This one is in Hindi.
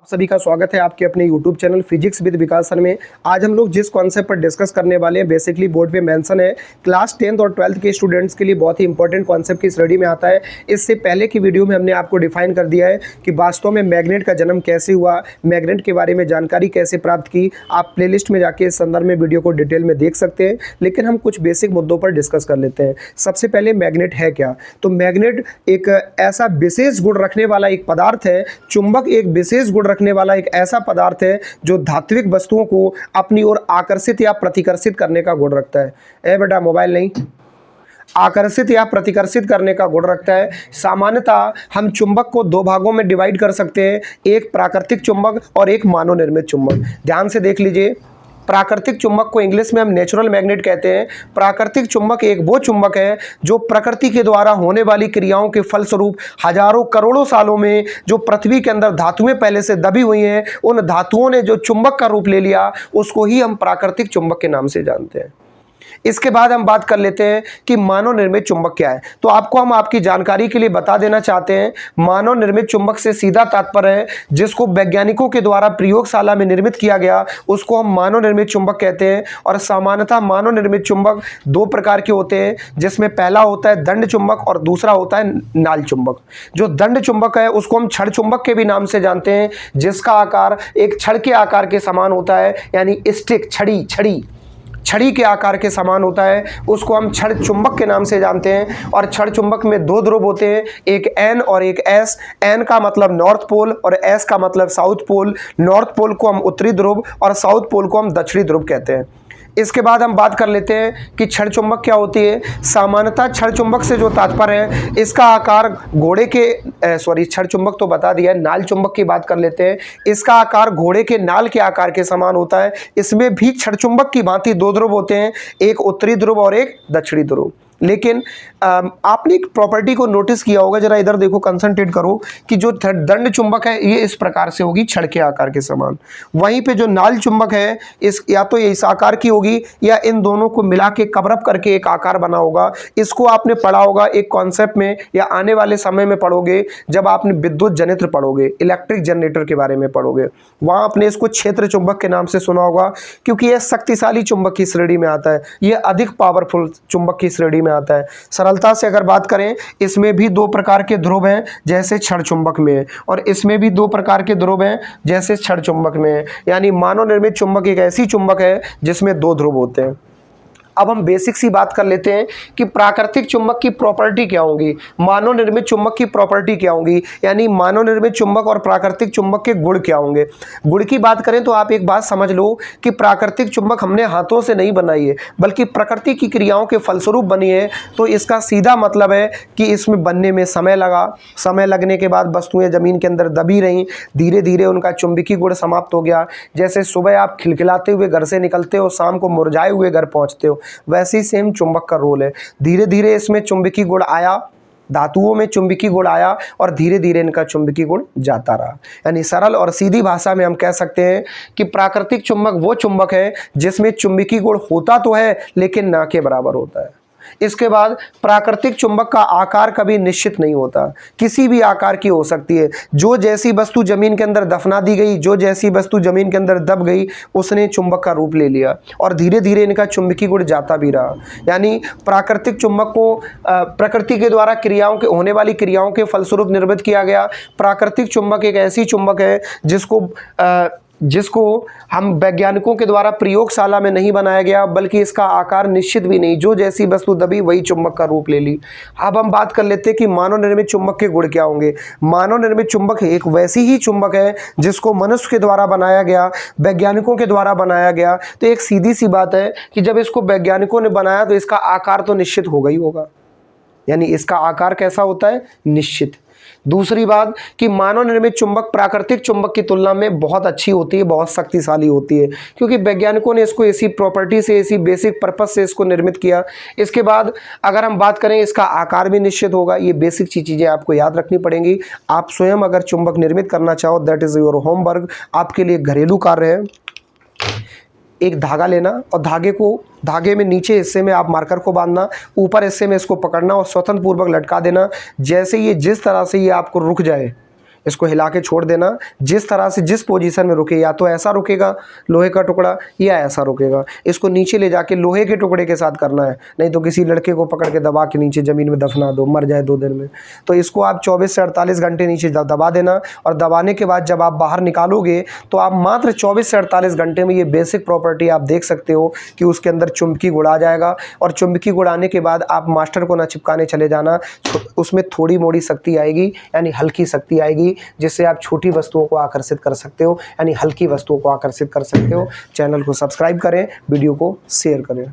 आप सभी का स्वागत है आपके अपने YouTube channel physics with Vikas sir में। आज हम लोग जिस कॉन्सेप्ट पर डिस्कस करने वाले हैं बेसिकली बोर्ड पे मेंशन है, क्लास 10th और 12th के स्टूडेंट्स के लिए बहुत ही इंपॉर्टेंट कॉन्सेप्ट की स्टडी में आता है। इससे पहले की वीडियो में हमने आपको डिफाइन कर दिया है कि वास्तव में मैग्नेट का जन्म कैसे हुआ, मैग्नेट के बारे में जानकारी कैसे प्राप्त की। आप प्लेलिस्ट में जाके इस संदर्भ में वीडियो को डिटेल में देख सकते हैं, लेकिन हम कुछ बेसिक मुद्दों पर डिस्कस कर लेते हैं। सबसे पहले मैग्नेट है क्या? तो मैग्नेट एक ऐसा विशेष गुण रखने वाला एक पदार्थ है। चुंबक एक विशेष गुण रखने वाला एक ऐसा पदार्थ है जो धात्विक वस्तुओं को अपनी ओर आकर्षित या प्रतिकर्षित करने का गुण रखता है। ए बेटा मोबाइल नहीं, आकर्षित या प्रतिकर्षित करने का गुण रखता है। सामान्यतः हम चुंबक को दो भागों में डिवाइड कर सकते हैं, एक प्राकृतिक चुंबक और एक मानव निर्मित चुंबक। ध्यान से देख लीजिए, प्राकृतिक चुंबक को इंग्लिश में हम नेचुरल मैग्नेट कहते हैं। प्राकृतिक चुंबक एक वो चुंबक है जो प्रकृति के द्वारा होने वाली क्रियाओं के फलस्वरूप हजारों करोड़ों सालों में जो पृथ्वी के अंदर धातुएं पहले से दबी हुई हैं, उन धातुओं ने जो चुंबक का रूप ले लिया उसको ही हम प्राकृतिक चुंबक के नाम से जानते हैं। इसके बाद हम बात कर लेते हैं कि मानव निर्मित चुंबक क्या है। तो आपको हम आपकी जानकारी के लिए बता देना चाहते हैं, मानव निर्मित चुंबक से सीधा तात्पर्य है जिसको वैज्ञानिकों के द्वारा प्रयोगशाला में निर्मित किया गया उसको हम मानव निर्मित चुंबक कहते हैं। और सामान्यतः मानव निर्मित चुंबक दो प्रकार के होते हैं, जिसमें पहला होता है दंड चुंबक और दूसरा होता है नाल चुंबक। जो दंड चुंबक है उसको हम छड़ चुंबक के भी नाम से जानते हैं, जिसका आकार एक छड़ के आकार के समान होता है, यानी स्टिक छड़ी के आकार के समान होता है, उसको हम छड़ चुंबक के नाम से जानते हैं। और छड़ चुंबक में दो ध्रुव होते हैं, एक एन और एक एस। एन का मतलब नॉर्थ पोल और एस का मतलब साउथ पोल। नॉर्थ पोल को हम उत्तरी ध्रुव और साउथ पोल को हम दक्षिणी ध्रुव कहते हैं। इसके बाद हम बात कर लेते हैं कि छड़ चुंबक क्या होती है। सामान्यतः छड़ चुंबक से जो तात्पर्य है, इसका आकार घोड़े के छड़ चुंबक तो बता दिया है, नाल चुंबक की बात कर लेते हैं। इसका आकार घोड़े के नाल के आकार के समान होता है। इसमें भी छड़ चुंबक की भांति दो ध्रुव होते हैं, एक उत्तरी ध्रुव और एक दक्षिणी ध्रुव। लेकिन आपने एक प्रॉपर्टी को नोटिस किया होगा, जरा इधर देखो, कंसंट्रेट करो कि जो दंड चुंबक है ये इस प्रकार से होगी, छड़ के आकार के समान। वहीं पे जो नाल चुंबक है इस या तो ये इस आकार की होगी या इन दोनों को मिला के कवरअप करके एक आकार बना होगा। इसको आपने पढ़ा होगा एक कॉन्सेप्ट में, या आने वाले समय में पढ़ोगे जब आपने विद्युत जनित्र पढ़ोगे, इलेक्ट्रिक जनरेटर के बारे में पढ़ोगे। वहाँ आपने इसको क्षेत्र चुंबक के नाम से सुना होगा, क्योंकि यह शक्तिशाली चुंबक की श्रेणी में आता है, यह अधिक पावरफुल चुंबक की श्रेणी में आता है। सरलता से अगर बात करें, इसमें भी दो प्रकार के ध्रुव हैं जैसे छड़ चुंबक में, और इसमें भी दो प्रकार के ध्रुव हैं जैसे छड़ चुंबक में। यानी मानव निर्मित चुंबक एक ऐसी चुंबक है जिसमें दो ध्रुव होते हैं। अब हम बेसिक सी बात कर लेते हैं कि प्राकृतिक चुंबक की प्रॉपर्टी क्या होगी, मानव निर्मित चुंबक की प्रॉपर्टी क्या होगी, यानी मानव निर्मित चुंबक और प्राकृतिक चुंबक के गुण क्या होंगे। गुण की बात करें तो आप एक बात समझ लो कि प्राकृतिक चुंबक हमने हाथों से नहीं बनाई है, बल्कि प्रकृति की क्रियाओं के फलस्वरूप बनी है। तो इसका सीधा मतलब है कि इसमें बनने में समय लगा, समय लगने के बाद वस्तुएं जमीन के अंदर दबी रहीं, धीरे धीरे उनका चुंबकीय गुण समाप्त हो गया। जैसे सुबह आप खिलखिलाते हुए घर से निकलते हो, शाम को मुरझाए हुए घर पहुंचते हो, वैसे ही सेम चुंबक का रोल है। धीरे धीरे इसमें चुंबकीय गुण आया, धातुओं में चुंबकीय गुण आया और धीरे धीरे इनका चुंबकीय गुण जाता रहा। यानी सरल और सीधी भाषा में हम कह सकते हैं कि प्राकृतिक चुंबक वो चुंबक है जिसमें चुंबकीय गुण होता तो है लेकिन ना के बराबर होता है। इसके बाद प्राकृतिक चुंबक का आकार कभी निश्चित नहीं होता, किसी भी आकार की हो सकती है। जो जैसी वस्तु जमीन के अंदर दफना दी गई, जो जैसी वस्तु जमीन के अंदर दब गई, उसने चुंबक का रूप ले लिया और धीरे धीरे इनका चुंबकीय गुण जाता भी रहा। यानी प्राकृतिक चुंबक को प्रकृति के द्वारा क्रियाओं के होने वाली क्रियाओं के फलस्वरूप निर्मित किया गया। प्राकृतिक चुंबक एक ऐसी चुंबक है जिसको हम वैज्ञानिकों के द्वारा प्रयोगशाला में नहीं बनाया गया, बल्कि इसका आकार निश्चित भी नहीं, जो जैसी वस्तु दबी वही चुंबक का रूप ले ली। अब हम बात कर लेते हैं कि मानव निर्मित चुंबक के गुण क्या होंगे। मानव निर्मित चुंबक एक वैसी ही चुंबक है जिसको मनुष्य के द्वारा बनाया गया, वैज्ञानिकों के द्वारा बनाया गया। तो एक सीधी सी बात है कि जब इसको वैज्ञानिकों ने बनाया तो इसका आकार तो निश्चित होगा ही होगा, यानी इसका आकार कैसा होता है, निश्चित। दूसरी बात कि मानव निर्मित चुंबक प्राकृतिक चुंबक की तुलना में बहुत अच्छी होती है, बहुत शक्तिशाली होती है, क्योंकि वैज्ञानिकों ने इसको इसी प्रॉपर्टी से, इसी बेसिक पर्पस से इसको निर्मित किया। इसके बाद अगर हम बात करें, इसका आकार भी निश्चित होगा। ये बेसिक चीज़ें आपको याद रखनी पड़ेंगी। आप स्वयं अगर चुंबक निर्मित करना चाहो, दैट इज़ योर होमवर्क, आपके लिए घरेलू कार्य है। एक धागा लेना और धागे में नीचे हिस्से में आप मार्कर को बांधना, ऊपर हिस्से में इसको पकड़ना और स्वतंत्र पूर्वक लटका देना। जैसे ये जिस तरह से ये आपको रुक जाए, इसको हिला के छोड़ देना। जिस तरह से जिस पोजीशन में रुके, या तो ऐसा रुकेगा लोहे का टुकड़ा या ऐसा रुकेगा। इसको नीचे ले जाके लोहे के टुकड़े के साथ करना है, नहीं तो किसी लड़के को पकड़ के दबा के नीचे ज़मीन में दफना दो, मर जाए 2 दिन में। तो इसको आप 24 से 48 घंटे नीचे दबा देना, और दबाने के बाद जब आप बाहर निकालोगे तो आप मात्र 24 से 48 घंटे में ये बेसिक प्रॉपर्टी आप देख सकते हो कि उसके अंदर चुंबकी गुण आ जाएगा। और चुंबकी गुण आने के बाद आप मास्टर को ना चिपकाने चले जाना, तो उसमें थोड़ी मोड़ी शक्ति आएगी, यानी हल्की शक्ति आएगी, जिससे आप छोटी वस्तुओं को आकर्षित कर सकते हो, यानी हल्की वस्तुओं को आकर्षित कर सकते हो। चैनल को सब्सक्राइब करें, वीडियो को शेयर करें।